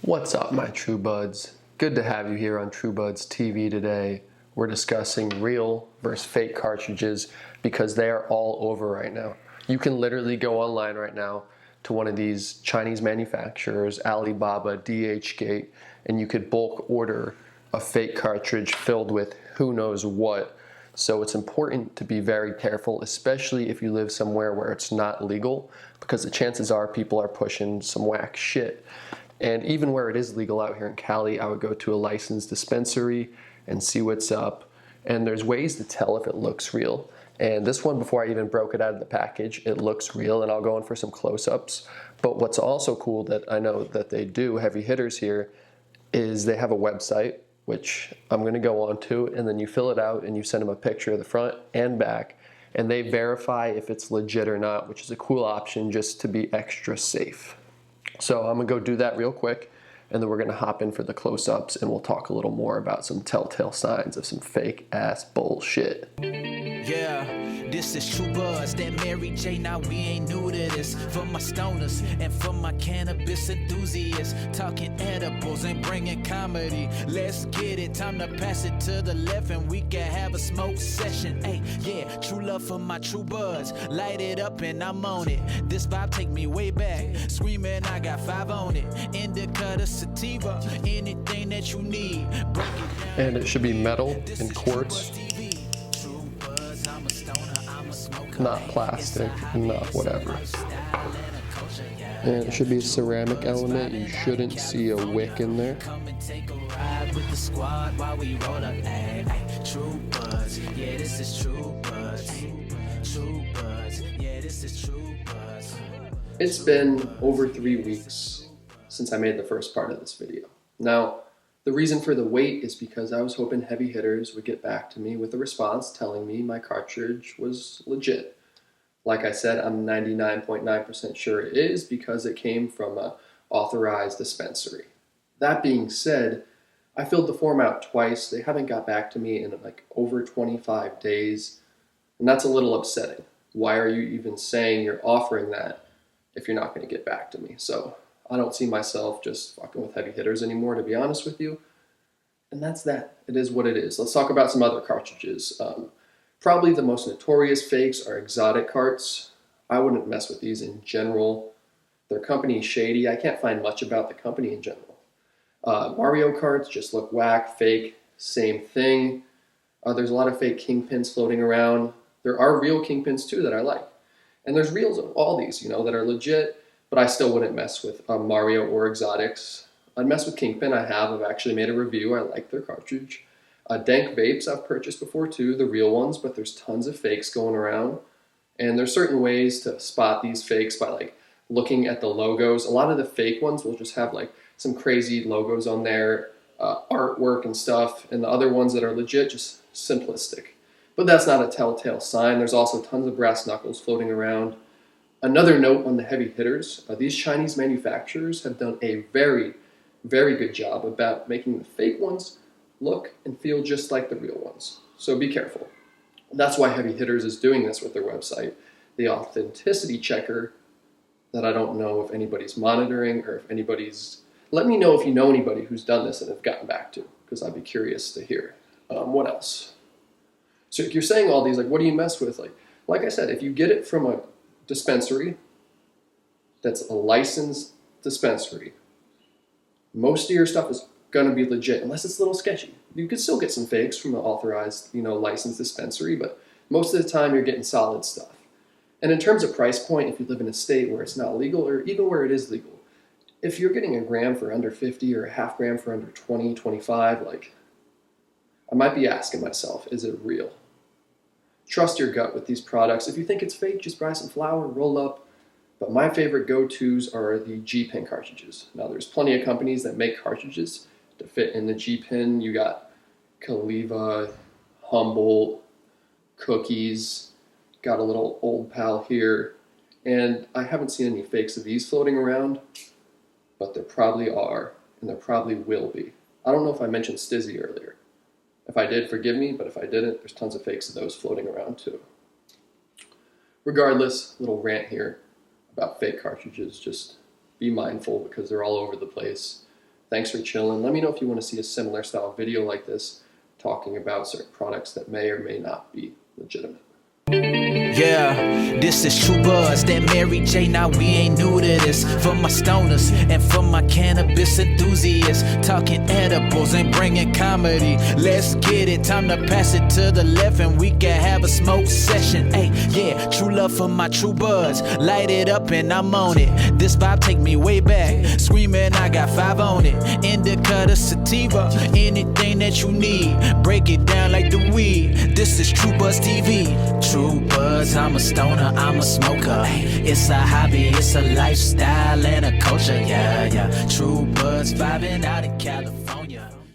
What's up, my True Buds? Good to have you here on True Buds TV today. We're discussing real versus fake cartridges because they are all over right now. You can literally go online right now to one of these Chinese manufacturers, Alibaba, DHgate, and you could bulk order a fake cartridge filled with who knows what. So it's important to be very careful, especially if you live somewhere where it's not legal, because the chances are people are pushing some whack shit. And even where it is legal out here in Cali, I would go to a licensed dispensary and see what's up. And there's ways to tell if it looks real. And this one, before I even broke it out of the package, it looks real, and I'll go in for some close-ups. But what's also cool that I know that they do, heavy hitters here, is they have a website, which I'm gonna go on to, and then you fill it out and you send them a picture of the front and back, and they verify if it's legit or not, which is a cool option just to be extra safe. So I'm gonna go do that real quick, and then we're gonna hop in for the close-ups, and we'll talk a little more about some telltale signs of some fake ass bullshit. Yeah, this is True Buzz, that Mary J. Now we ain't new to this. For my stoners and for my cannabis enthusiasts, talking edibles and bringing comedy. Let's get it, time to pass it to the left and we can have a smoke session. Hey, yeah, true love for my True Buzz, light it up and I'm on it. This vibe take me way back, screaming I got 5 on it. Indica to sativa, anything that you need. Break it down. And it should be metal and quartz, not plastic, not whatever. And it should be a ceramic element. You shouldn't see a wick in there. Come and take a ride with the squad while we roll up. True Buzz, yeah, this is True Buzz. True Buzz, yeah, this is True Buzz. It's been over 3 weeks since I made the first part of this video. Now, the reason for the wait is because I was hoping heavy hitters would get back to me with a response telling me my cartridge was legit. Like I said, I'm 99.9% sure it is because it came from an authorized dispensary. That being said, I filled the form out twice. They haven't got back to me in like over 25 days, and that's a little upsetting. Why are you even saying you're offering that if you're not going to get back to me? So I don't see myself just fucking with heavy hitters anymore, to be honest with you. And that's that. It is what it is. Let's talk about some other cartridges. Probably the most notorious fakes are exotic carts. I wouldn't mess with these in general. Their company is shady. I can't find much about the company in general. Mario carts just look whack, fake, same thing. There's a lot of fake kingpins floating around. There are real kingpins too that I like. And there's reels of all these, that are legit, but I still wouldn't mess with Mario or exotics. I'd mess with Kingpin. I've actually made a review. I like their cartridge. Dank vapes I've purchased before too, the real ones, but there's tons of fakes going around. And there's certain ways to spot these fakes by like looking at the logos. A lot of the fake ones will just have like some crazy logos on there, artwork and stuff, and the other ones that are legit, just simplistic. But that's not a telltale sign. There's also tons of brass knuckles floating around. Another note on the heavy hitters, these Chinese manufacturers have done a very, very good job about making the fake ones look and feel just like the real ones. So be careful. That's why Heavy Hitters is doing this with their website, the authenticity checker, that I don't know if anybody's monitoring or if anybody's... Let me know if you know anybody who's done this and have gotten back to, because I'd be curious to hear. What else? So if you're saying all these, like, what do you mess with? Like I said, if you get it from a dispensary that's a licensed dispensary, most of your stuff is going to be legit, unless it's a little sketchy. You could still get some fakes from an authorized, licensed dispensary, but most of the time you're getting solid stuff. And in terms of price point, if you live in a state where it's not legal, or even where it is legal, if you're getting a gram for under 50 or a half gram for under 20, 25, I might be asking myself, is it real? Trust your gut with these products. If you think it's fake, just buy some flour, roll up. But my favorite go-tos are the G-Pen cartridges. Now, there's plenty of companies that make cartridges to fit in the G-Pen. You got Caliva, Humboldt, Cookies, got a little Old Pal here. And I haven't seen any fakes of these floating around, but there probably are, and there probably will be. I don't know if I mentioned Stizzy earlier. If I did, forgive me, but if I didn't, there's tons of fakes of those floating around too. Regardless, little rant here about fake cartridges. Just be mindful because they're all over the place. Thanks for chilling. Let me know if you want to see a similar style video like this, talking about certain products that may or may not be legitimate. Yeah, this is True Buzz, that Mary J. Now we ain't new to this. For my stoners and for my cannabis enthusiasts, talking edibles and bringing comedy. Let's get it, time to pass it to the left and we can have a smoke session. Hey, yeah, true love for my True Buzz, light it up and I'm on it. This vibe take me way back, screaming I got 5 on it. Indica to sativa, anything that you need, break it down like the weed. This is True Buzz TV. True Buzz, I'm a stoner, I'm a smoker. It's a hobby, it's a lifestyle and a culture. Yeah, yeah. True Buzz, vibing out in California.